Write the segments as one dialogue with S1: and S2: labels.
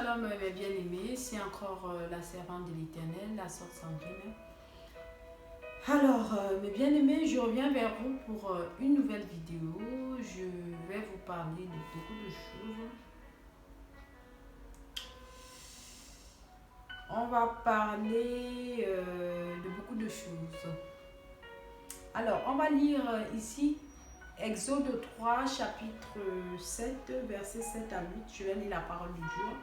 S1: Shalom mes bien-aimés, c'est encore la servante de l'Éternel, la sœur Sandrine. Alors mes bien-aimés, je reviens vers vous pour une nouvelle vidéo. Je vais vous parler de beaucoup de choses. On va parler de beaucoup de choses. Alors, on va lire ici Exode 3, chapitre 7, versets 7 à 8. Je vais lire la parole du Dieu.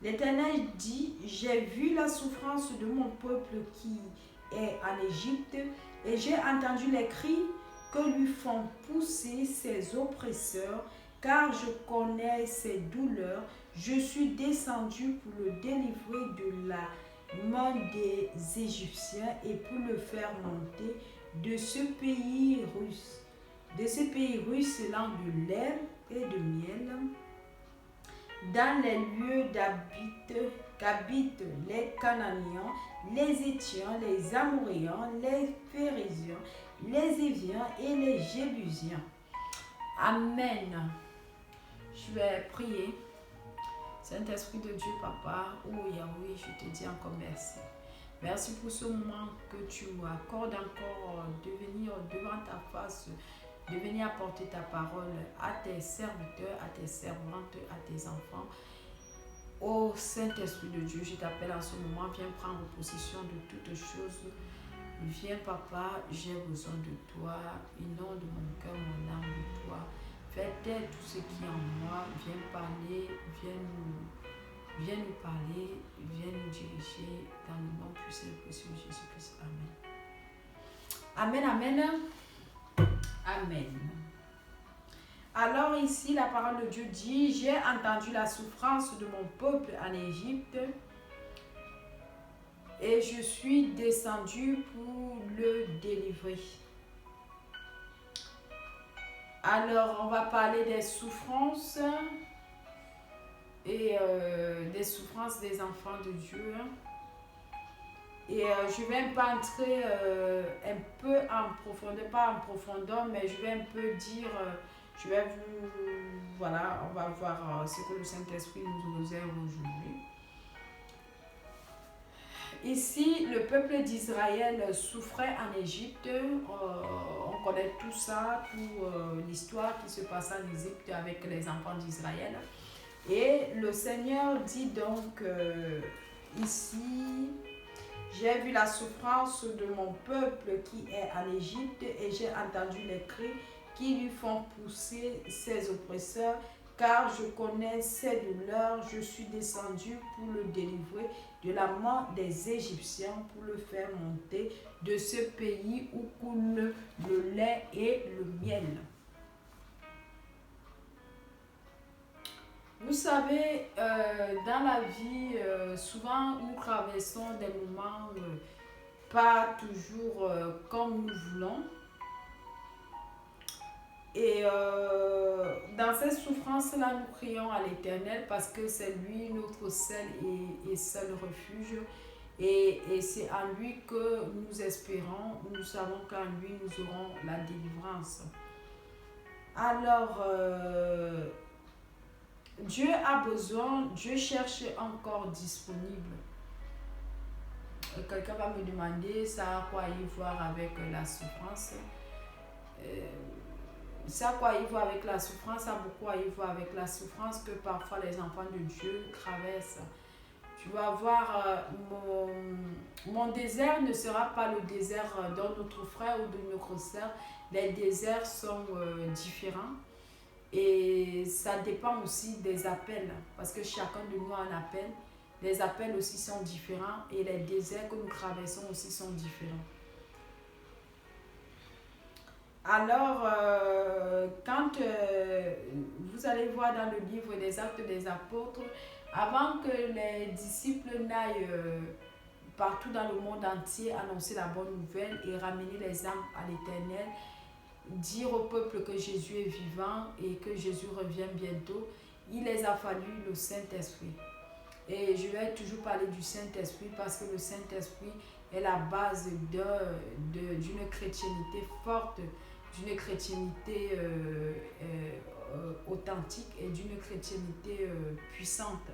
S1: L'Éternel dit, j'ai vu la souffrance de mon peuple qui est en Égypte et j'ai entendu les cris que lui font pousser ses oppresseurs, car je connais ses douleurs. Je suis descendu pour le délivrer de la main des Égyptiens et pour le faire monter de ce pays russe. De ce pays russe lent de lait et de miel, dans les lieux qu'habitent les Cananéens, les Étiens, les Amoréens, les Phérésiens, les Éviens et les Jébusiens. Amen. Je vais prier. Saint-Esprit de Dieu, Papa, oh Yahweh, je te dis encore merci. Merci pour ce moment que tu m'accordes encore de venir devant ta face, de venir apporter ta parole à tes serviteurs, à tes servantes, à tes enfants. Ô Saint-Esprit de Dieu, je t'appelle en ce moment, viens prendre possession de toutes choses. Viens, Papa, j'ai besoin de toi, inonde mon cœur, mon âme de toi. Fais taire tout ce qui est en moi, viens parler, viens nous parler, viens nous diriger dans le nom puissant et précieux de Jésus-Christ. Amen. Amen, amen. Amen. Alors ici, la parole de Dieu dit, j'ai entendu la souffrance de mon peuple en Égypte et je suis descendu pour le délivrer. Alors, on va parler des souffrances et des souffrances des enfants de Dieu. Et je vais un peu entrer un peu en profondeur, pas en profondeur, mais je vais un peu dire, je vais vous, voilà, on va voir ce que le Saint-Esprit nous réserve aujourd'hui. Ici, le peuple d'Israël souffrait en Égypte. On connaît tout ça, toute l'histoire qui se passe en Égypte avec les enfants d'Israël. Et le Seigneur dit donc ici, j'ai vu la souffrance de mon peuple qui est en Égypte et j'ai entendu les cris qui lui font pousser ses oppresseurs, car je connais ses douleurs. Je suis descendu pour le délivrer de la main des Égyptiens, pour le faire monter de ce pays où coule le lait et le miel. Vous savez, dans la vie, souvent nous traversons des moments pas toujours comme nous voulons. Et dans cette souffrance-là, nous crions à l'Éternel parce que c'est lui notre seul et seul refuge. Et c'est en lui que nous espérons, nous savons qu'en lui nous aurons la délivrance. Alors, Dieu a besoin, Dieu cherche encore disponible. Quelqu'un va me demander, ça a quoi y voir avec la souffrance? Ça a quoi y voir avec la souffrance? Ça a beaucoup à y voir avec la souffrance que parfois les enfants de Dieu traversent. Tu vas voir, mon désert ne sera pas le désert de notre frère ou de notre sœur. Les déserts sont différents. Et ça dépend aussi des appels, parce que chacun de nous a un appel. Les appels aussi sont différents et les déserts que nous traversons aussi sont différents. Alors, quand vous allez voir dans le livre des Actes des Apôtres, avant que les disciples n'aillent partout dans le monde entier annoncer la bonne nouvelle et ramener les âmes à l'Éternel, dire au peuple que Jésus est vivant et que Jésus revient bientôt, il les a fallu le Saint-Esprit. Et je vais toujours parler du Saint-Esprit parce que le Saint-Esprit est la base d'une chrétiennité forte, d'une chrétiennité authentique et d'une chrétiennité puissante.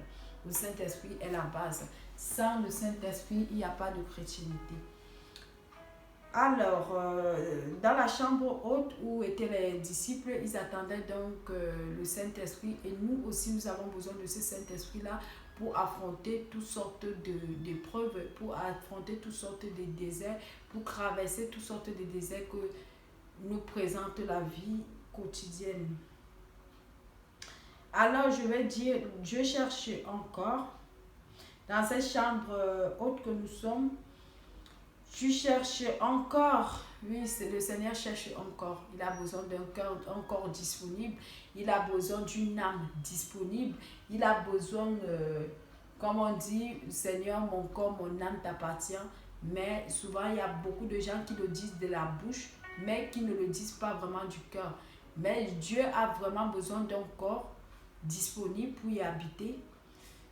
S1: Le Saint-Esprit est la base. Sans le Saint-Esprit, il n'y a pas de chrétienté. Alors, dans la chambre haute où étaient les disciples, ils attendaient donc le Saint-Esprit. Et nous aussi, nous avons besoin de ce Saint-Esprit-là pour affronter toutes sortes d'épreuves, pour affronter toutes sortes de déserts, pour traverser toutes sortes de déserts que nous présente la vie quotidienne. Alors, je vais dire, Dieu cherche encore, dans cette chambre haute que nous sommes, tu cherches encore. Oui, le Seigneur cherche encore. Il a besoin d'un cœur encore disponible. Il a besoin d'une âme disponible. Il a besoin, comme on dit, Seigneur, mon corps, mon âme t'appartient. Mais souvent, il y a beaucoup de gens qui le disent de la bouche, mais qui ne le disent pas vraiment du cœur. Mais Dieu a vraiment besoin d'un corps disponible pour y habiter.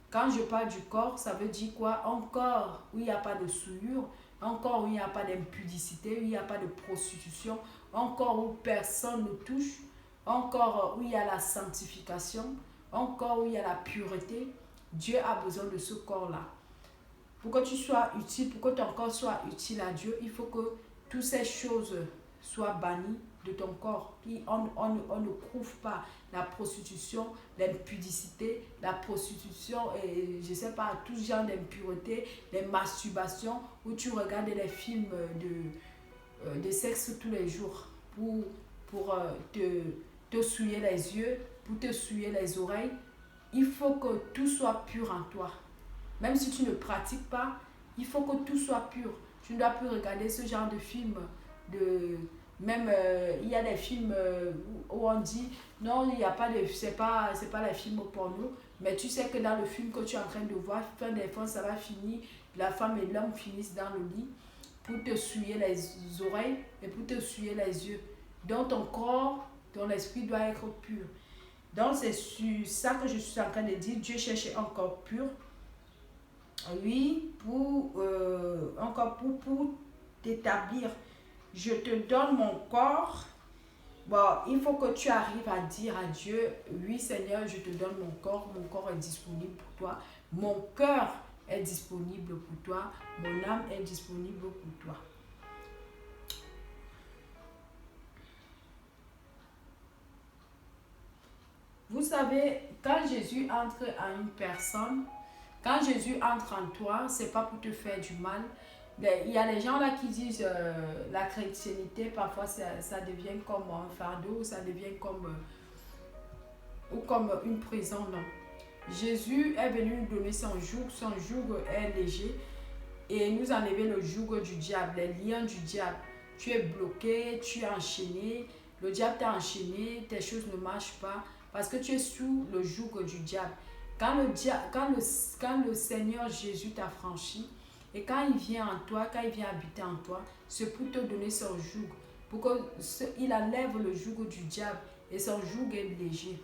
S1: Quand je parle du corps, ça veut dire quoi? Un corps où il n'y a pas de souillure, un corps où il n'y a pas d'impudicité, où il n'y a pas de prostitution, un corps où personne ne touche, un corps où il y a la sanctification, un corps où il y a la pureté. Dieu a besoin de ce corps-là. Pour que tu sois utile, pour que ton corps soit utile à Dieu, il faut que toutes ces choses soient bannies de ton corps. On ne couvre pas la prostitution, l'impudicité, la prostitution, et je ne sais pas, tout genre d'impureté, les masturbations, où tu regardes les films de sexe tous les jours pour te souiller les yeux, pour te souiller les oreilles. Il faut que tout soit pur en toi. Même si tu ne pratiques pas, il faut que tout soit pur. Tu ne dois plus regarder ce genre de film. Même il y a des films où on dit non, il n'y a pas de, c'est pas les films porno, mais tu sais que dans le film que tu es en train de voir, fin des fois ça va finir, la femme et l'homme finissent dans le lit pour te souiller les oreilles et pour te souiller les yeux. Donc ton corps, ton esprit doit être pur. Donc c'est sur ça que je suis en train de dire, Dieu cherche encore pur. Oui, encore pour t'établir. Je te donne mon corps. Bon, il faut que tu arrives à dire à Dieu, oui Seigneur, je te donne mon corps est disponible pour toi, mon cœur est disponible pour toi, mon âme est disponible pour toi. Vous savez, quand Jésus entre à une personne, quand Jésus entre en toi, c'est pas pour te faire du mal. Il y a des gens là qui disent la chrétienté, parfois ça devient comme un fardeau, ça devient comme une prison. Non. Jésus est venu nous donner son joug est léger et nous enlever le joug du diable, les liens du diable. Tu es bloqué, tu es enchaîné, le diable t'a enchaîné, tes choses ne marchent pas parce que tu es sous le joug du diable. Quand le Seigneur Jésus t'a franchi, et quand il vient en toi, quand il vient habiter en toi, c'est pour te donner son joug, pour qu'il enlève le joug du diable, et son joug est léger.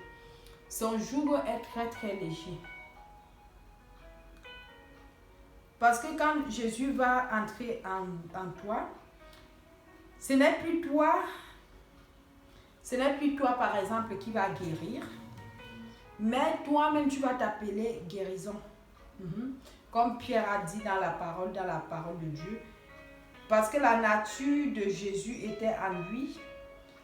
S1: Son joug est très très léger. Parce que quand Jésus va entrer en toi, ce n'est plus toi par exemple qui va guérir, mais toi-même tu vas t'appeler guérison. Comme Pierre a dit dans la parole de Dieu, parce que la nature de Jésus était en lui.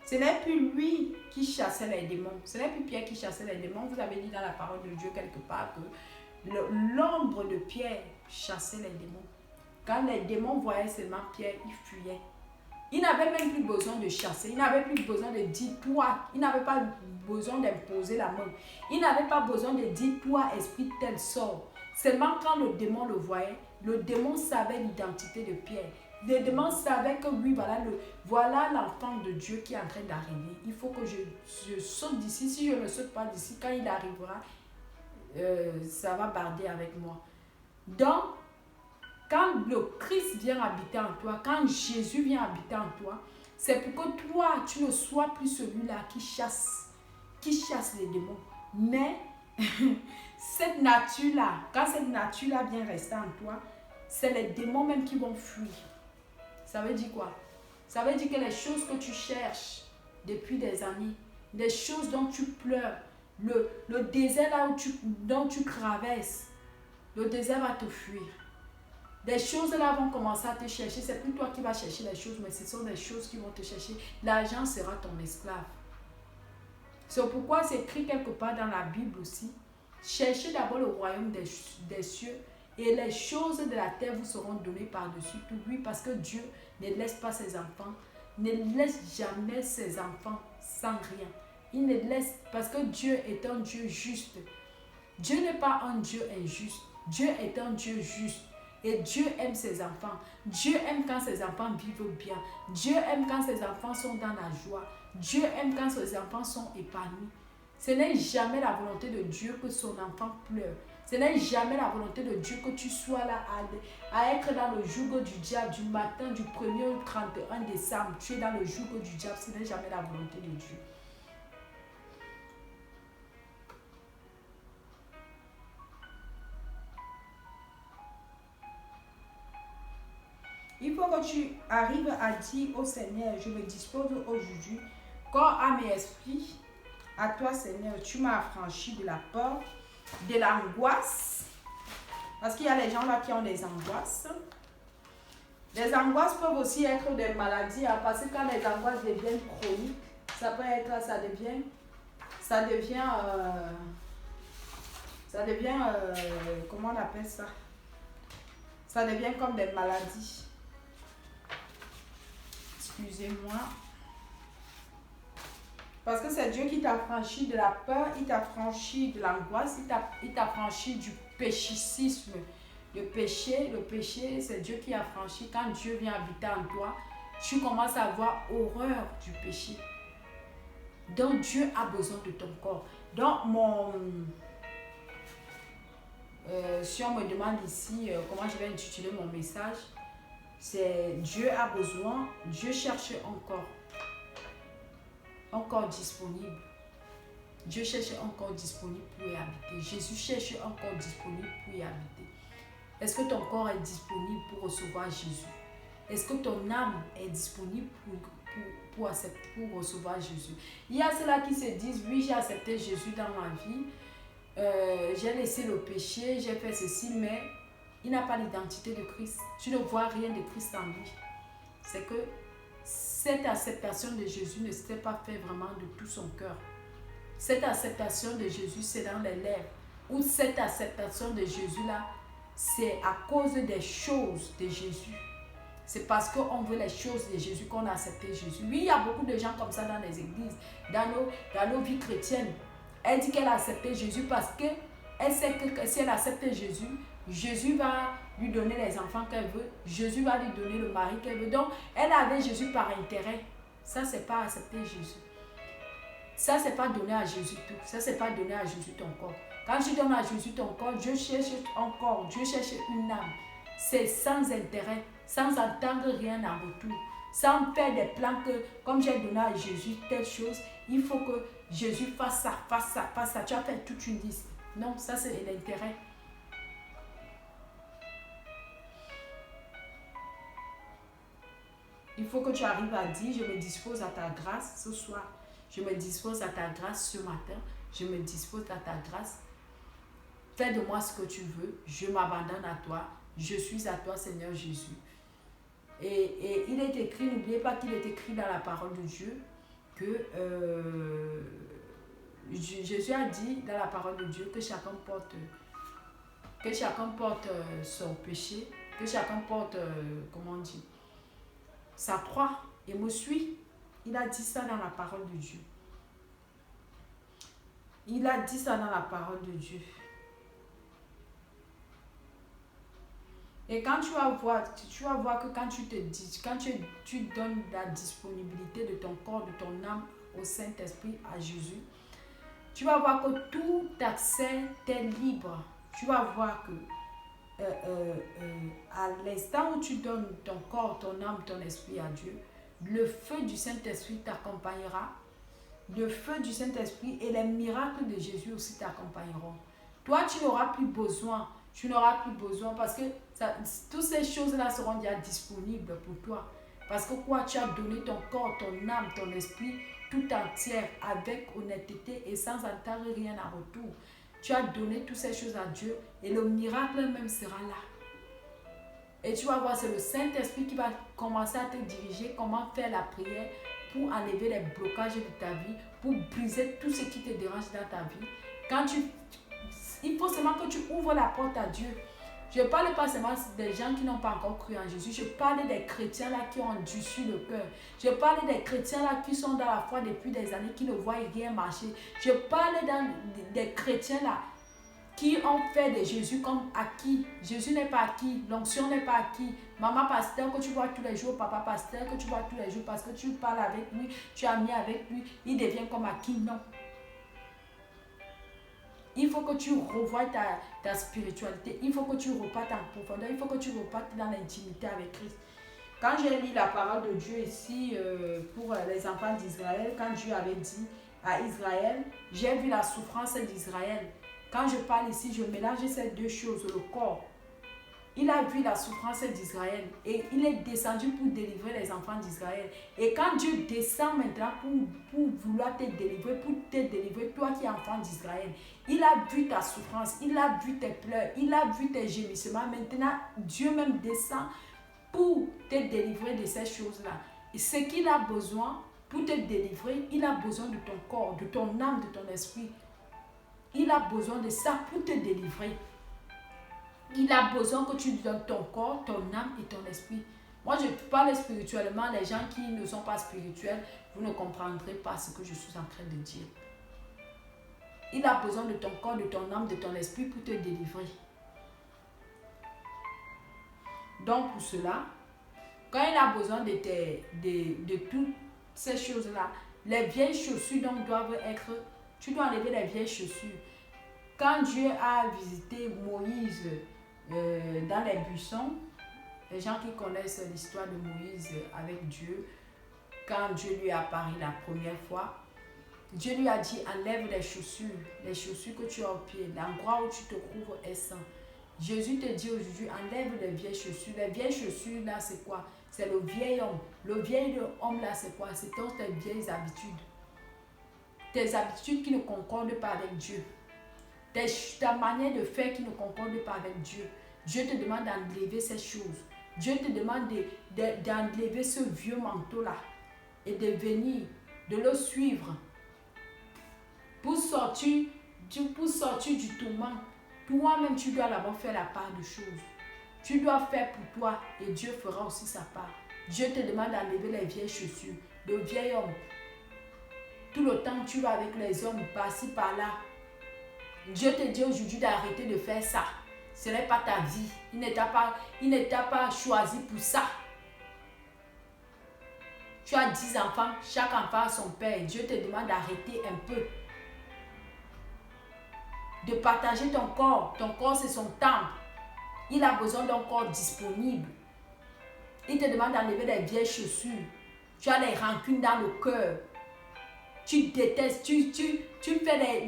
S1: Ce n'est plus lui qui chassait les démons. Ce n'est plus Pierre qui chassait les démons. Vous avez dit dans la parole de Dieu quelque part que l'ombre de Pierre chassait les démons. Quand les démons voyaient seulement Pierre, ils fuyaient. Il n'avait même plus besoin de chasser. Il n'avait plus besoin de dire toi. Il n'avait pas besoin d'imposer la main. Il n'avait pas besoin de dire toi, esprit tel sort. Seulement quand le démon le voyait, le démon savait l'identité de Pierre. Le démon savait que oui, voilà l'enfant de Dieu qui est en train d'arriver. Il faut que je saute d'ici. Si je ne saute pas d'ici, quand il arrivera, ça va barder avec moi. Donc, quand le Christ vient habiter en toi, quand Jésus vient habiter en toi, c'est pour que toi, tu ne sois plus celui-là qui chasse les démons. Mais cette nature-là, quand cette nature-là vient rester en toi, c'est les démons même qui vont fuir. Ça veut dire quoi? Ça veut dire que les choses que tu cherches depuis des années, les choses dont tu pleures, le désert là dont tu traverses, Le désert va te fuir. Des choses là vont commencer à te chercher. C'est plus toi qui vas chercher les choses, mais ce sont des choses qui vont te chercher. L'argent sera ton esclave. C'est pourquoi c'est écrit quelque part dans la Bible aussi. Cherchez d'abord le royaume des cieux et les choses de la terre vous seront données par-dessus tout. Oui, parce que Dieu ne laisse pas ses enfants, ne laisse jamais ses enfants sans rien. Il ne laisse, parce que Dieu est un Dieu juste. Dieu n'est pas un Dieu injuste. Dieu est un Dieu juste. Et Dieu aime ses enfants. Dieu aime quand ses enfants vivent bien. Dieu aime quand ses enfants sont dans la joie. Dieu aime quand ses enfants sont épanouis. Ce n'est jamais la volonté de Dieu que son enfant pleure. Ce n'est jamais la volonté de Dieu que tu sois là à être dans le joug du diable du matin du 1er au 31 décembre. Tu es dans le joug du diable. Ce n'est jamais la volonté de Dieu. Il faut que tu arrives à dire au Seigneur, je me dispose aujourd'hui, corps, âme et esprit, à toi Seigneur, tu m'as affranchi de la peur, de l'angoisse, parce qu'il y a les gens là qui ont des angoisses. Les angoisses peuvent aussi être des maladies, parce que quand les angoisses deviennent chroniques, ça peut être, ça devient, comment on appelle ça? Ça devient comme des maladies. Excusez-moi. Parce que c'est Dieu qui t'a franchi de la peur, il t'a franchi de l'angoisse, il t'a franchi du péchicisme. Le péché, c'est Dieu qui a franchi. Quand Dieu vient habiter en toi, tu commences à avoir horreur du péché. Donc Dieu a besoin de ton corps. Donc si on me demande ici comment je vais intituler mon message, c'est Dieu a besoin, Dieu cherche un corps disponible. Dieu cherche un corps disponible pour y habiter. Jésus cherche un corps disponible pour y habiter. Est-ce que ton corps est disponible pour recevoir Jésus? Est-ce que ton âme est disponible pour recevoir Jésus? Il y a ceux-là qui se disent, oui, j'ai accepté Jésus dans ma vie, j'ai laissé le péché, j'ai fait ceci, mais il n'a pas l'identité de Christ. Tu ne vois rien de Christ en lui. C'est que cette acceptation de Jésus ne s'était pas fait vraiment de tout son cœur. Cette acceptation de Jésus, c'est dans les lèvres. Ou cette acceptation de Jésus-là, c'est à cause des choses de Jésus. C'est parce qu'on veut les choses de Jésus qu'on a accepté Jésus. Oui, il y a beaucoup de gens comme ça dans les églises, dans nos vies chrétiennes. Elle dit qu'elle a accepté Jésus parce qu'elle sait que si elle accepte Jésus, Jésus va lui donner les enfants qu'elle veut. Jésus va lui donner le mari qu'elle veut. Donc, elle avait Jésus par intérêt. Ça, c'est pas accepter Jésus. Ça, c'est pas donner à Jésus tout. Ça, c'est pas donner à Jésus ton corps. Quand tu donnes à Jésus ton corps, Dieu cherche un corps. Dieu cherche une âme. C'est sans intérêt, sans attendre rien en retour. Sans faire des plans que, comme j'ai donné à Jésus telle chose, il faut que Jésus fasse ça, fasse ça, fasse ça. Tu as fait toute une liste. Non, ça, c'est l'intérêt. Il faut que tu arrives à dire, je me dispose à ta grâce ce soir. Je me dispose à ta grâce ce matin. Je me dispose à ta grâce. Fais de moi ce que tu veux. Je m'abandonne à toi. Je suis à toi, Seigneur Jésus. Et il est écrit, n'oubliez pas qu'il est écrit dans la parole de Dieu que Jésus a dit dans la parole de Dieu que chacun porte son péché, que chacun porte, comment on dit, sa croix et me suit. Il a dit ça dans la parole de Dieu. Il a dit ça dans la parole de Dieu. Et quand tu vas voir que quand tu te dis, quand tu donnes la disponibilité de ton corps, de ton âme au Saint-Esprit, à Jésus, tu vas voir que tout accès t'est libre. Tu vas voir que à l'instant où tu donnes ton corps, ton âme, ton esprit à Dieu, le feu du Saint-Esprit t'accompagnera. Le feu du Saint-Esprit et les miracles de Jésus aussi t'accompagneront. Toi, tu n'auras plus besoin. Tu n'auras plus besoin parce que toutes ces choses-là seront déjà disponibles pour toi. Parce que quoi, tu as donné ton corps, ton âme, ton esprit tout entière avec honnêteté et sans attendre rien en retour. tu as donné toutes ces choses à Dieu et le miracle même sera là. Et tu vas voir, c'est le Saint-Esprit qui va commencer à te diriger comment faire la prière pour enlever les blocages de ta vie, pour briser tout ce qui te dérange dans ta vie. Il faut seulement que tu ouvres la porte à Dieu. Je ne parle pas seulement des gens qui n'ont pas encore cru en Jésus. Je parle des chrétiens là qui ont endurci le cœur. Je parle des chrétiens là qui sont dans la foi depuis des années, qui ne voient rien marcher. Je parle des chrétiens là qui ont fait de Jésus comme acquis. Jésus n'est pas acquis, l'onction n'est pas acquis. Maman pasteur que tu vois tous les jours, papa pasteur que tu vois tous les jours parce que tu parles avec lui, tu es ami avec lui, il devient comme acquis. Non. Il faut que tu revoies ta spiritualité. Il faut que tu repartes en profondeur. Il faut que tu repartes dans l'intimité avec Christ. Quand j'ai lu la parole de Dieu ici pour les enfants d'Israël, quand Dieu avait dit à Israël, j'ai vu la souffrance d'Israël. Quand je parle ici, je mélange ces deux choses, le corps. Il a vu la souffrance d'Israël et il est descendu pour délivrer les enfants d'Israël. Et quand Dieu descend maintenant pour vouloir te délivrer, toi qui es enfant d'Israël, il a vu ta souffrance, il a vu tes pleurs, il a vu tes gémissements. Maintenant, Dieu même descend pour te délivrer de ces choses-là. Et ce qu'il a besoin pour te délivrer, il a besoin de ton corps, de ton âme, de ton esprit. Il a besoin de ça pour te délivrer. Il a besoin que tu donnes ton corps, ton âme et ton esprit. Moi, je parle spirituellement. Les gens qui ne sont pas spirituels, vous ne comprendrez pas ce que je suis en train de dire. Il a besoin de ton corps, de ton âme, de ton esprit pour te délivrer. Donc, pour cela, quand il a besoin de toutes ces choses-là, les vieilles chaussures donc doivent être... Tu dois enlever les vieilles chaussures. Quand Dieu a visité Moïse dans les buissons, les gens qui connaissent l'histoire de Moïse avec Dieu, quand Dieu lui a apparu la première fois, Dieu lui a dit, enlève les chaussures que tu as au pied, l'endroit où tu te trouves est saint. Jésus te dit aujourd'hui, enlève les vieilles chaussures. Les vieilles chaussures là, c'est quoi? C'est le vieil homme. Le vieil homme là, c'est quoi? C'est tes vieilles habitudes. Tes habitudes qui ne concordent pas avec Dieu. Ta manière de faire qui ne concorde pas avec Dieu. Dieu te demande d'enlever ces choses. Dieu te demande d'enlever ce vieux manteau-là et de venir, de le suivre pour sortir du tourment. Toi-même, tu dois d'abord faire la part de choses. Tu dois faire pour toi et Dieu fera aussi sa part. Dieu te demande d'enlever les vieilles chaussures, le vieil homme. Tout le temps, tu vas avec les hommes par-ci, par-là. Dieu te dit aujourd'hui d'arrêter de faire ça. Ce n'est pas ta vie. Il ne t'a pas choisi pour ça. Tu as 10 enfants, chaque enfant a son père. Dieu te demande d'arrêter un peu. De partager ton corps. Ton corps, c'est son temple. Il a besoin d'un corps disponible. Il te demande d'enlever les vieilles chaussures. Tu as les rancunes dans le cœur. Tu détestes. Tu fais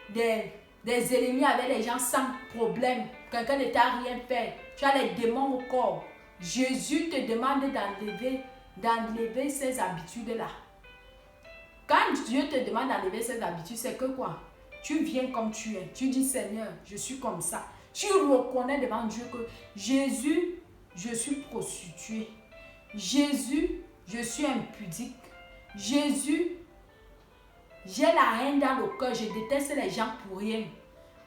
S1: des ennemis avec les gens sans problème. Quelqu'un ne t'a rien fait. Tu as les démons au corps. Jésus te demande d'enlever ces habitudes-là. Quand Dieu te demande d'enlever ces habitudes, c'est que quoi? Tu viens comme tu es. Tu dis, Seigneur, je suis comme ça. Tu reconnais devant Dieu que Jésus, je suis prostituée. Jésus, je suis impudique. Jésus, j'ai la haine dans le cœur. Je déteste les gens pour rien.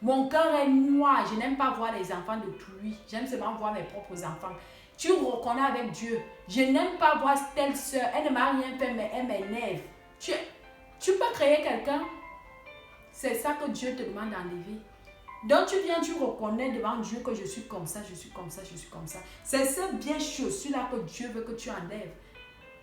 S1: Mon cœur est noir. Je n'aime pas voir les enfants d'autrui. J'aime seulement voir mes propres enfants. Tu reconnais avec Dieu. Je n'aime pas voir telle soeur. Elle ne m'a rien fait, mais elle m'énerve. Tu peux créer quelqu'un. C'est ça que Dieu te demande d'enlever. Donc tu viens, tu reconnais devant Dieu que je suis comme ça, je suis comme ça, je suis comme ça. C'est cette vieille chaussure-là que Dieu veut que tu enlèves.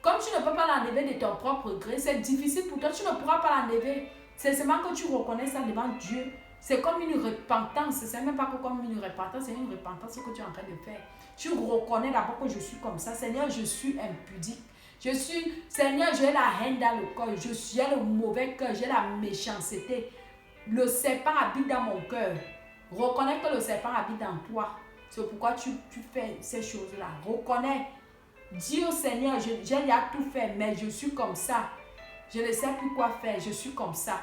S1: Comme tu ne peux pas l'enlever de ton propre gré, c'est difficile pour toi, tu ne pourras pas l'enlever. C'est seulement que tu reconnais ça devant Dieu. C'est comme une repentance. C'est même pas comme une repentance, c'est une repentance que tu es en train de faire. Tu reconnais d'abord que je suis comme ça. Seigneur, je suis impudique. Seigneur, j'ai la haine dans le cœur. J'ai le mauvais cœur, j'ai la méchanceté. Le serpent habite dans mon cœur. Reconnais que le serpent habite dans toi. C'est pourquoi tu fais ces choses-là. Reconnais. Dis au Seigneur, j'ai déjà tout fait, mais je suis comme ça. Je ne sais plus quoi faire, je suis comme ça.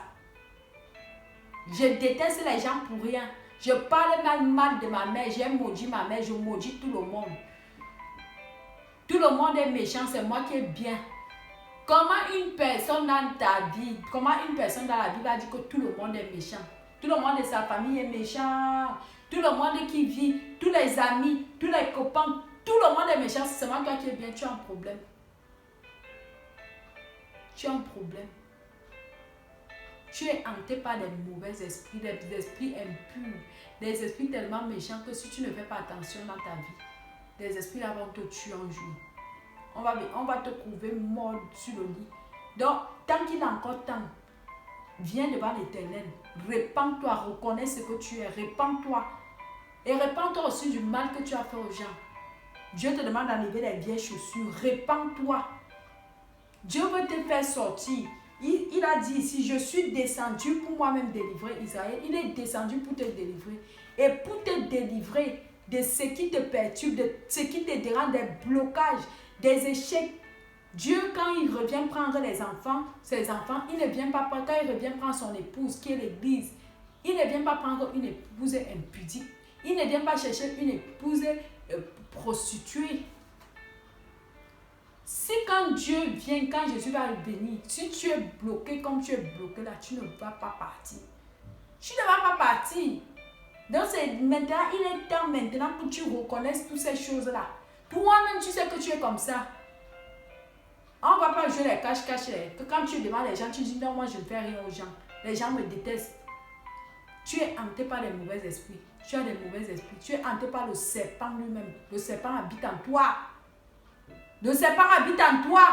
S1: Je déteste les gens pour rien. Je parle mal de ma mère. J'ai maudit ma mère. Je maudis tout le monde. Tout le monde est méchant. C'est moi qui est bien. Comment une personne dans ta vie, comment une personne dans la vie va dire que tout le monde est méchant? Tout le monde de sa famille est méchant. Tout le monde qui vit, tous les amis, tous les copains, tout le monde est méchant. C'est seulement toi qui es bien. Tu as un problème. Tu as un problème. Tu es hanté par des mauvais esprits, des esprits impurs, des esprits tellement méchants que si tu ne fais pas attention dans ta vie, des esprits là vont te tuer un jour. On va te trouver mort sur le lit. Donc, tant qu'il a encore temps, viens devant l'Éternel. Répands-toi, reconnais ce que tu es. Répands-toi. Et répands-toi aussi du mal que tu as fait aux gens. Dieu te demande d'enlever les vieilles chaussures. Répands-toi. Dieu veut te faire sortir. Il a dit ici, je suis descendu pour moi-même délivrer Israël. Il est descendu pour te délivrer. Et pour te délivrer de ce qui te perturbe, de ce qui te dérange, des blocages, des échecs. Dieu, quand il revient prendre ses enfants, il ne vient pas prendre, quand il revient prendre son épouse, qui est l'église, il ne vient pas prendre une épouse impudique. Il ne vient pas chercher une épouse prostituée. Si quand Dieu vient, quand Jésus va venir, si tu es bloqué comme tu es bloqué là, tu ne vas pas partir. Tu ne vas pas partir. Donc c'est maintenant, il est temps maintenant que tu reconnaisses toutes ces choses-là. Toi-même, tu sais que tu es comme ça. On ne va pas jouer les cache-cache. Que quand tu es devant les gens, tu dis non, moi je ne fais rien aux gens. Les gens me détestent. Tu es hanté par les mauvais esprits. Tu as des mauvais esprits. Tu es hanté par le serpent lui-même. Le serpent habite en toi. Le serpent habite en toi.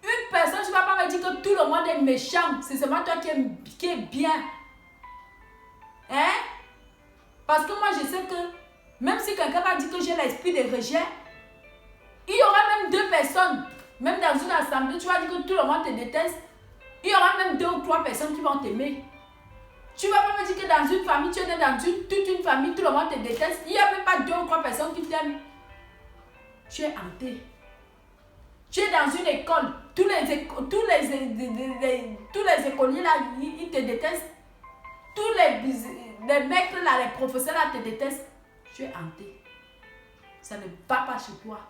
S1: Une personne, tu ne vas pas me dire que tout le monde est méchant. C'est seulement toi qui est bien. Hein? Parce que moi, je sais que même si quelqu'un va dire que j'ai l'esprit de rejet, il y aura même deux personnes. Même dans une assemblée, tu vas dire que tout le monde te déteste. Il y aura même 2 ou 3 personnes qui vont t'aimer. Tu ne vas pas me dire que dans une famille, tu es dans toute une famille, tout le monde te déteste. Il n'y a même pas 2 ou 3 personnes qui t'aiment. Tu es hanté. Tu es dans une école. Tous les écoliers là, ils te détestent. Tous les mecs là, les professeurs là te détestent. Tu es hanté. Ça ne va pas chez toi.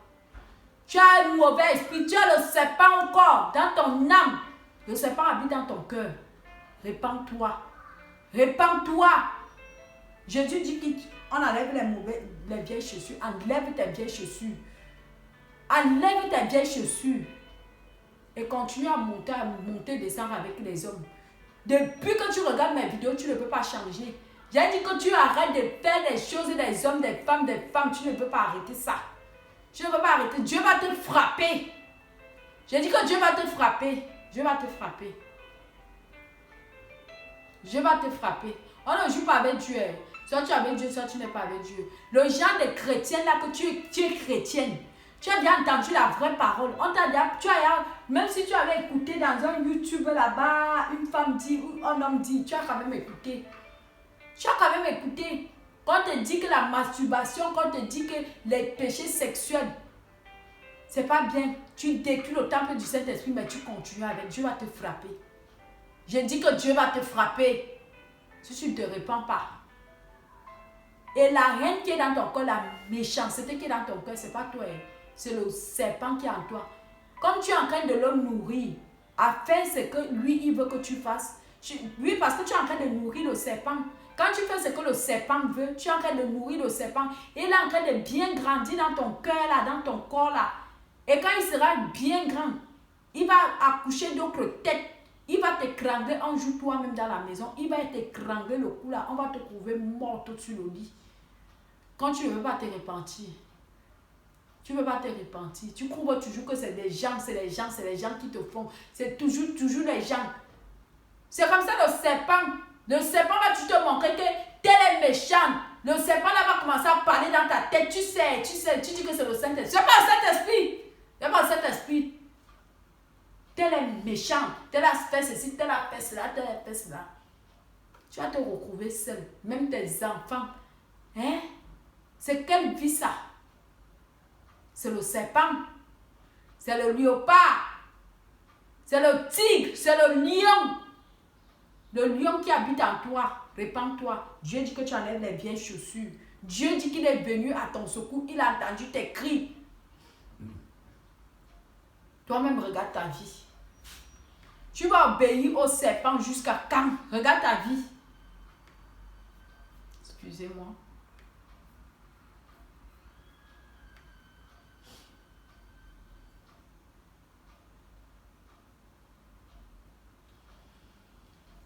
S1: Tu as un mauvais esprit. Tu as le serpent au corps, dans ton âme. Le serpent habite dans ton cœur. Répands-toi. Répands-toi. Jésus dit qu'on enlève les vieilles chaussures. Enlève tes vieilles chaussures. Enlève tes vieilles chaussures. Et continue à monter, descendre avec les hommes. Depuis que tu regardes mes vidéos, tu ne peux pas changer. J'ai dit que tu arrêtes de faire des choses des hommes, des femmes. Tu ne peux pas arrêter ça. Tu ne peux pas arrêter. Dieu va te frapper. J'ai dit que Dieu va te frapper. Dieu va te frapper. Dieu va te frapper. On ne joue pas avec Dieu. Soit tu es avec Dieu, soit tu n'es pas avec Dieu. Le genre de chrétien là que tu es chrétienne. Tu as déjà entendu la vraie parole. On t'a déjà, même si tu avais écouté dans un YouTube là-bas, une femme dit ou un homme dit, tu as quand même écouté. Tu as quand même écouté. Quand on te dit que la masturbation, quand on te dit que les péchés sexuels, c'est pas bien. Tu détruis le temple du Saint-Esprit, mais tu continues avec. Dieu va te frapper. Je dis que Dieu va te frapper. Si tu ne te répands pas. Et la haine qui est dans ton cœur, la méchanceté qui est dans ton cœur, ce n'est pas toi. C'est le serpent qui est en toi. Comme tu es en train de le nourrir, à faire ce que lui, il veut que tu fasses. Oui, parce que tu es en train de nourrir le serpent. Quand tu fais ce que le serpent veut, tu es en train de nourrir le serpent. Et il est en train de bien grandir dans ton cœur, là, dans ton corps. Là. Et quand il sera bien grand, il va accoucher d'autres têtes. Il va t'écrangler un jour toi-même dans la maison. Il va t'écrangler le cou là. On va te trouver morte sur le lit. Quand tu ne veux pas te repentir. Tu ne veux pas te repentir. Tu crois toujours que c'est les gens qui te font. C'est toujours les gens. C'est comme ça le serpent. Le serpent va te montrer que tel est méchant. Le serpent là va commencer à parler dans ta tête. Tu dis que c'est le Saint-Esprit. C'est pas le Saint-Esprit. C'est pas le Saint-Esprit. Tel est méchant. Tel a fait ceci, tel a fait cela, tel a fait cela. Tu vas te retrouver seul. Même tes enfants. Hein? C'est quelle vie ça? C'est le serpent. C'est le léopard. C'est le tigre, c'est le lion. Le lion qui habite en toi. Répands-toi. Dieu dit que tu enlèves les vieilles chaussures. Dieu dit qu'il est venu à ton secours. Il a entendu tes cris. Toi-même, regarde ta vie. Tu vas obéir au serpent jusqu'à quand? Regarde ta vie. Excusez-moi.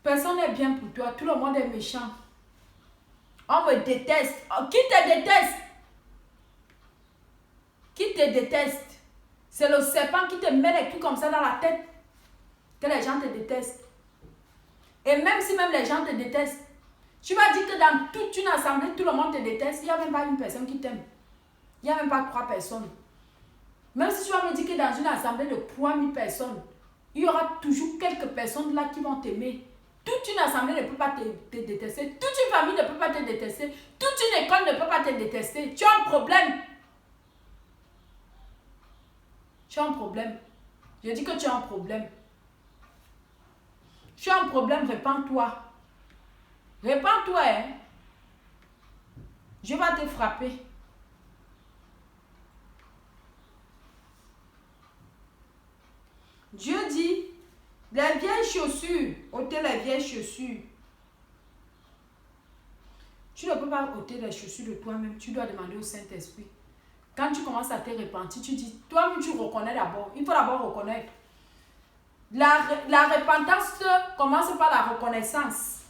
S1: Personne n'est bien pour toi. Tout le monde est méchant. On me déteste. Oh, qui te déteste? Qui te déteste? C'est le serpent qui te met les trucs comme ça dans la tête. Que les gens te détestent. Et même si les gens te détestent, tu vas dire que dans toute une assemblée, tout le monde te déteste. Il n'y a même pas une personne qui t'aime. Il n'y a même pas 3 personnes. Même si tu vas me dire que dans une assemblée de 3000 personnes, il y aura toujours quelques personnes là qui vont t'aimer. Toute une assemblée ne peut pas te détester. Toute une famille ne peut pas te détester. Toute une école ne peut pas te détester. Tu as un problème. Tu as un problème. Je dis que tu as un problème. Tu as un problème, répands-toi. Répands-toi, hein. Je vais te frapper. Dieu dit, les vieilles chaussures, ôtez les vieilles chaussures. Tu ne peux pas ôter les chaussures de toi-même, tu dois demander au Saint-Esprit. Quand tu commences à te repentir, tu dis, toi-même tu reconnais d'abord. Il faut d'abord reconnaître. La repentance commence par la reconnaissance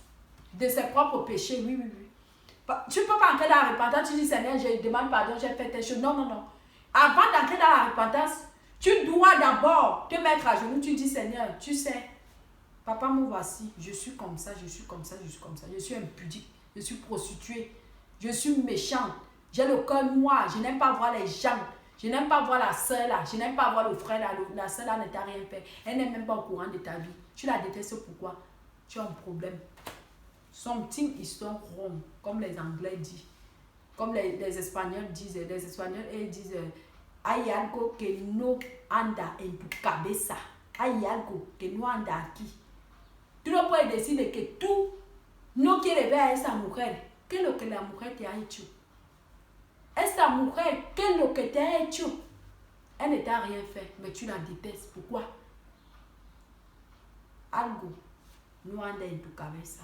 S1: de ses propres péchés. Oui, oui, oui. Tu ne peux pas entrer dans la repentance, tu dis, Seigneur, je demande pardon, j'ai fait telle chose. Non, non, non. Avant d'entrer dans la repentance, tu dois d'abord te mettre à genoux, tu dis, Seigneur, tu sais, papa, me voici, je suis comme ça, je suis comme ça, je suis comme ça, je suis impudique, je suis prostituée, je suis méchante, j'ai le cœur noir, je n'aime pas voir les gens, je n'aime pas voir la soeur là, je n'aime pas voir le frère là, la soeur là ne t'a rien fait, elle n'est même pas au courant de ta vie, tu la détestes pourquoi? Tu as un problème. Something is wrong, comme les Anglais disent, comme les Espagnols disent, les Espagnols ils disent, hay algo que no anda en tu cabeza, hay algo que no anda aquí. Tú no puedes decirle que tú no quieres ver a esa mujer. ¿Qué es lo que la mujer te ha hecho? Esta mujer, ¿qué es lo que te ha hecho? Elle ne t'a rien fait, mais tu la détestes. Pourquoi? Algo no anda en tu cabeza.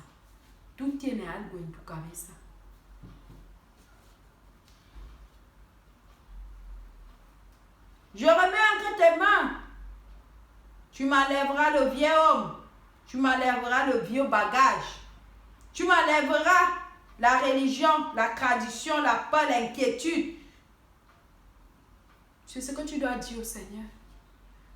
S1: Tú tienes algo en tu cabeza. Je remets entre tes mains. Tu m'enlèveras le vieux homme. Tu m'enlèveras le vieux bagage. Tu m'enlèveras la religion, la tradition, la peur, l'inquiétude. C'est ce que tu dois dire au Seigneur.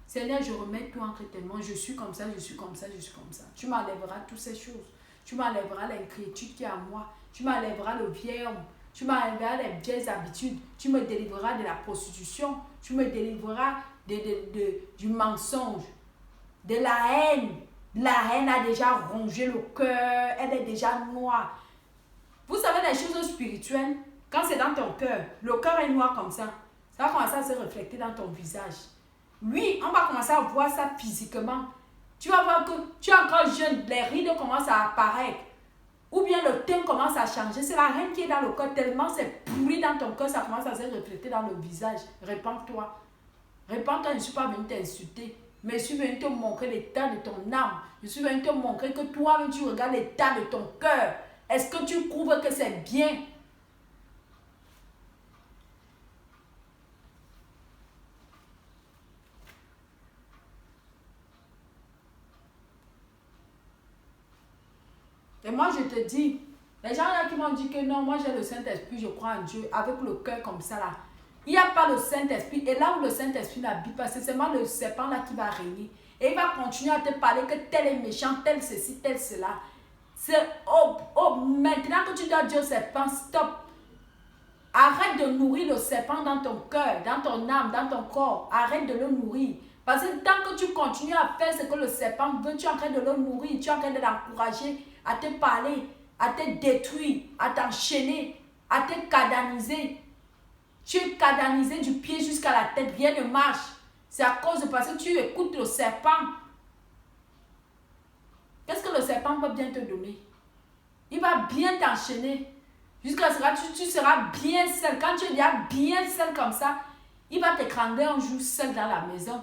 S1: Seigneur, je remets tout entre tes mains. Je suis comme ça, je suis comme ça, je suis comme ça. Tu m'enlèveras toutes ces choses. Tu m'enlèveras l'inquiétude qui est à moi. Tu m'enlèveras le vieil homme. Tu m'enlèveras les vieilles habitudes. Tu me délivreras de la prostitution. Tu me délivreras du mensonge, de la haine. La haine a déjà rongé le cœur. Elle est déjà noire. Vous savez, les choses spirituelles, quand c'est dans ton cœur, le cœur est noir comme ça. Ça va commencer à se refléter dans ton visage. Oui, on va commencer à voir ça physiquement. Tu vas voir que tu es encore jeune, les rides commencent à apparaître. Ou bien le teint commence à changer. C'est la haine qui est dans le cœur. Tellement c'est pourri dans ton cœur, ça commence à se refléter dans le visage. Répands-toi. Répands-toi, je ne suis pas venue t'insulter. Mais je suis venue te montrer l'état de ton âme. Je suis venue te montrer que toi-même tu regardes l'état de ton cœur. Est-ce que tu trouves que c'est bien? Et moi je te dis, les gens là qui m'ont dit que non, moi j'ai le Saint-Esprit, je crois en Dieu, avec le cœur comme ça là. Il n'y a pas le Saint-Esprit. Et là où le Saint-Esprit n'habite pas, c'est seulement le serpent là qui va régner. Et il va continuer à te parler que tel est méchant, tel ceci, tel cela. C'est maintenant que tu dois dire au serpent, stop. Arrête de nourrir le serpent dans ton cœur, dans ton âme, dans ton corps. Arrête de le nourrir. Parce que tant que tu continues à faire ce que le serpent veut, tu es en train de le nourrir, tu es en train de l'encourager à te parler, à te détruire, à t'enchaîner, à te cadaniser. Tu es cadanisé du pied jusqu'à la tête, rien ne marche. C'est à cause de parce que tu écoutes le serpent. qu'est-ce que le serpent peut bien te donner? Il va bien t'enchaîner. Jusqu'à ce que tu seras bien seul. Quand tu es déjà bien seul comme ça, il va t'étrangler un jour seul dans la maison.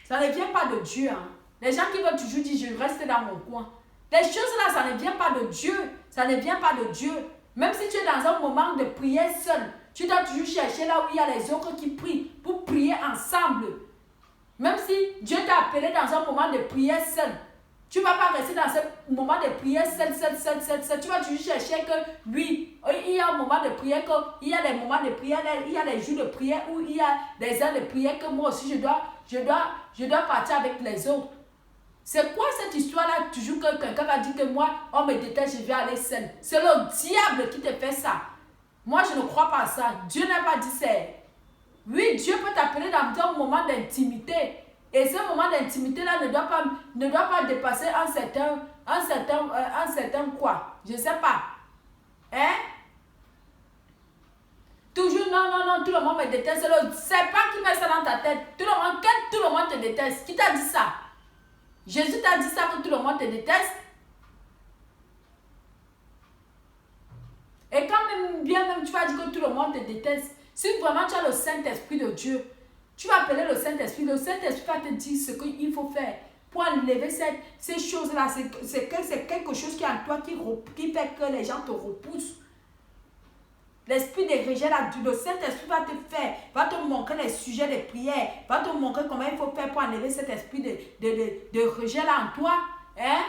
S1: Ça ne vient pas de Dieu. Hein. Les gens qui veulent toujours dire, je reste dans mon coin. Les choses là, ça ne vient pas de Dieu. Ça ne vient pas de Dieu. Même si tu es dans un moment de prière seul, tu dois toujours chercher là où il y a les autres qui prient pour prier ensemble. Même si Dieu t'a appelé dans un moment de prière seul, tu ne vas pas rester dans ce moment de prière seul. Tu vas toujours chercher que, oui, il y a un moment de prière, il y a des moments de prière, il y a des jours de prière où il y a des heures de prière que moi aussi je dois partir avec les autres. C'est quoi cette histoire-là? Toujours que quelqu'un va dire que moi, on me déteste, je vais aller seul. C'est le diable qui te fait ça. Moi, je ne crois pas à ça. Dieu n'a pas dit ça. Oui, Dieu peut t'appeler dans un moment d'intimité. Et ce moment d'intimité-là ne doit pas dépasser un certain quoi? Je ne sais pas. Hein? Toujours, non, tout le monde me déteste. C'est pas qui met ça dans ta tête. Tout le monde te déteste. Qui t'a dit ça? Jésus t'a dit ça que tout le monde te déteste. Et quand même tu vas dire que tout le monde te déteste, si vraiment tu as le Saint-Esprit de Dieu, tu vas appeler le Saint-Esprit. Le Saint-Esprit va te dire ce qu'il faut faire pour enlever ces choses-là. C'est quelque chose qui est en toi qui fait que les gens te repoussent. L'esprit de rejet, le Saint-Esprit va te montrer les sujets de prière, va te montrer comment il faut faire pour enlever cet esprit de rejet là en toi. Hein?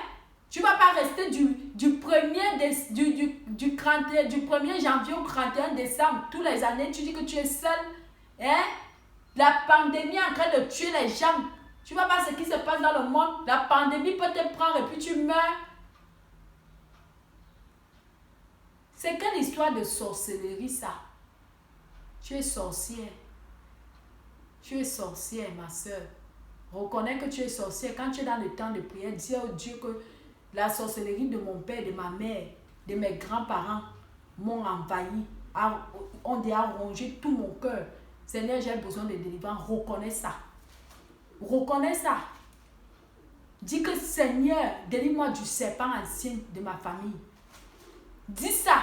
S1: Tu ne vas pas rester du 1er janvier au 31 décembre, tous les années, tu dis que tu es seul. Hein? La pandémie est en train de tuer les gens. Tu ne vois pas ce qui se passe dans le monde. La pandémie peut te prendre et puis tu meurs. C'est quelle histoire de sorcellerie ça? Tu es sorcière. Tu es sorcière, ma soeur. Reconnais que tu es sorcière. Quand tu es dans le temps de prière, dis au Dieu que la sorcellerie de mon père, de ma mère, de mes grands-parents m'ont envahi. On a rongé tout mon cœur. Seigneur, j'ai besoin de délivrance. Reconnais ça. Reconnais ça. Dis que Seigneur, délivre-moi du serpent ancien de ma famille. Dis ça.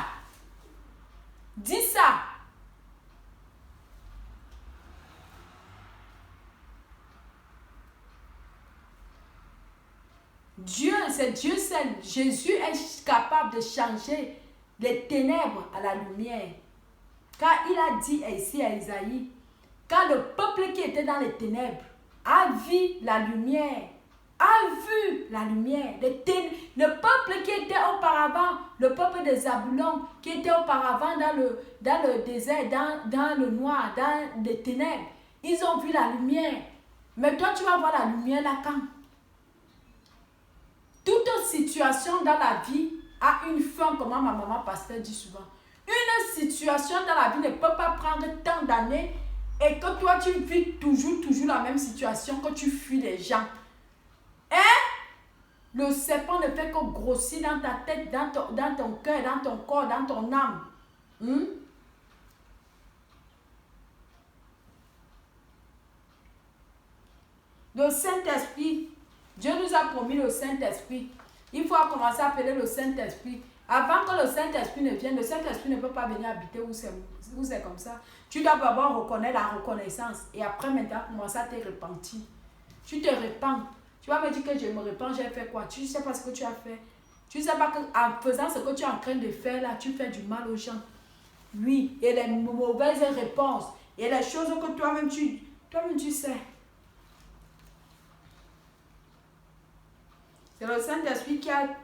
S1: Dis ça. Dieu, c'est Dieu seul. Jésus est capable de changer les ténèbres à la lumière. Car il a dit ici à Isaïe, quand le peuple qui était dans les ténèbres a vu la lumière, le peuple qui était auparavant, le peuple des Zabulon, qui était auparavant dans le désert, dans le noir, dans les ténèbres, ils ont vu la lumière. Mais toi, tu vas voir la lumière là quand? Toute situation dans la vie a une fin, comme ma maman pasteur dit souvent. Une situation dans la vie ne peut pas prendre tant d'années et que toi tu vis toujours la même situation, que tu fuis les gens. Hein? Le serpent ne fait que grossir dans ta tête, dans ton cœur, dans ton corps, dans ton âme. Le Saint-Esprit, Dieu nous a promis le Saint-Esprit. Il faut commencer à appeler le Saint-Esprit. Avant que le Saint-Esprit ne vienne, le Saint-Esprit ne peut pas venir habiter où c'est comme ça. Tu dois d'abord reconnaître la reconnaissance et après maintenant commencer à te repentir. Tu te repens. Tu vas me dire que je me repens, j'ai fait quoi? Tu ne sais pas ce que tu as fait. Tu ne sais pas qu'en faisant ce que tu es en train de faire là, tu fais du mal aux gens. Oui, et les mauvaises réponses et les choses que toi-même tu sais. C'est le Saint-Esprit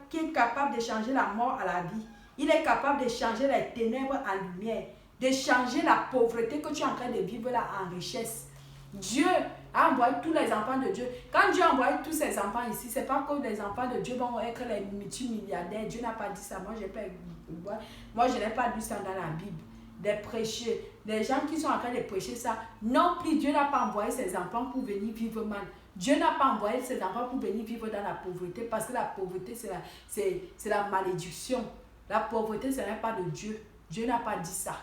S1: qui est capable de changer la mort à la vie. Il est capable de changer les ténèbres en lumière, de changer la pauvreté que tu es en train de vivre là en richesse. Dieu a envoyé tous les enfants de Dieu. Quand Dieu a envoyé tous ses enfants ici, ce n'est pas que les enfants de Dieu vont être les multimilliardaires. Dieu n'a pas dit ça. Moi, je n'ai pas lu ça dans la Bible. Des prêcheurs, des gens qui sont en train de prêcher ça. Non plus, Dieu n'a pas envoyé ses enfants pour venir vivre mal. Dieu n'a pas envoyé ses enfants pour venir vivre dans la pauvreté, parce que la pauvreté, c'est la malédiction. La pauvreté, ce n'est pas de Dieu. Dieu n'a pas dit ça.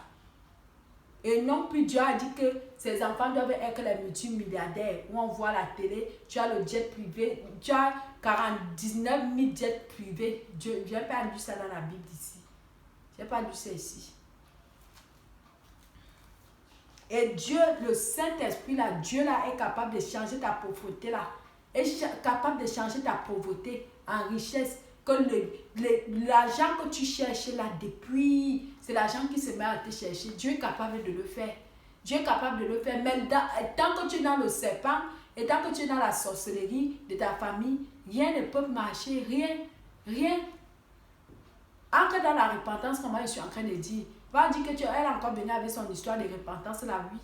S1: Et non plus Dieu a dit que ses enfants doivent être les multimilliardaires. Où on voit la télé, tu as le jet privé, tu as 49 000 jets privés. Je n'ai pas lu ça dans la Bible ici. Je n'ai pas lu ça ici. Et Dieu, le Saint-Esprit là, Dieu là est capable de changer ta pauvreté là. Est capable de changer ta pauvreté en richesse. Que l'argent que tu cherches là depuis, c'est l'argent qui se met à te chercher. Dieu est capable de le faire. Dieu est capable de le faire. Mais tant que tu es dans le serpent et tant que tu es dans la sorcellerie de ta famille, rien ne peut marcher. Rien. Rien. Entre dans la repentance, comme je suis en train de dire. Va dire que elle est encore venue avec son histoire de repentance là, oui.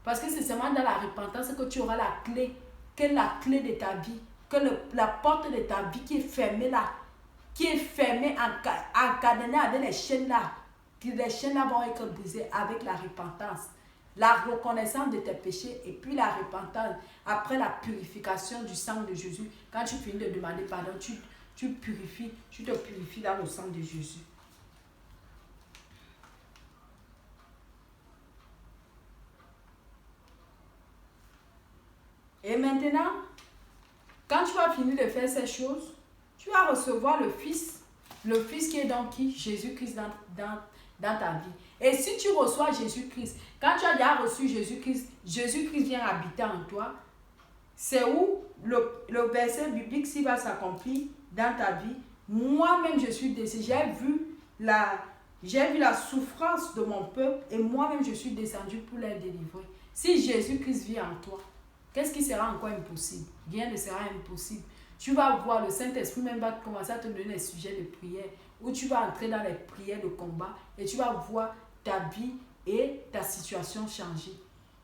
S1: Parce que c'est seulement dans la repentance que tu auras la clé. Que la clé de ta vie. Que la porte de ta vie qui est fermée là. Qui est fermée, encadenée avec les chaînes là. Les chaînes là vont être brisées avec la repentance. La reconnaissance de tes péchés et puis la repentance. Après la purification du sang de Jésus. Quand tu finis de demander pardon, tu purifies. Tu te purifies dans le sang de Jésus. Et maintenant, quand tu vas finir de faire ces choses, tu vas recevoir le Fils qui est dans qui? Jésus-Christ dans ta vie. Et si tu reçois Jésus-Christ, quand tu as déjà reçu Jésus-Christ, Jésus-Christ vient habiter en toi. C'est où le verset biblique s'il va s'accomplir dans ta vie. Moi-même, je suis décédé. J'ai vu la souffrance de mon peuple et moi-même, je suis descendu pour les délivrer. Si Jésus-Christ vit en toi, qu'est-ce qui sera encore impossible? Rien ne sera impossible. Tu vas voir, le Saint-Esprit même va commencer à te donner des sujets de prière où tu vas entrer dans les prières de combat et tu vas voir ta vie et ta situation changer.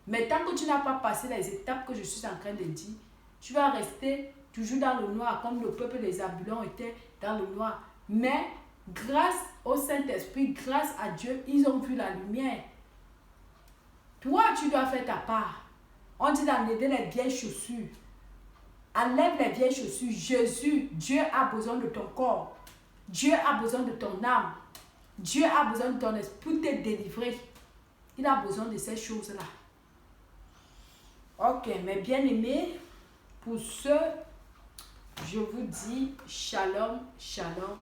S1: Mais tant que tu n'as pas passé les étapes que je suis en train de dire, tu vas rester toujours dans le noir comme le peuple des Zabulons était dans le noir. Mais grâce au Saint-Esprit, grâce à Dieu, ils ont vu la lumière. Toi, tu dois faire ta part. On dit d'enlever les vieilles chaussures. Enlève les vieilles chaussures. Jésus, Dieu a besoin de ton corps. Dieu a besoin de ton âme. Dieu a besoin de ton esprit pour te délivrer. Il a besoin de ces choses-là. Ok, mes bien-aimés, pour ce, je vous dis shalom, shalom.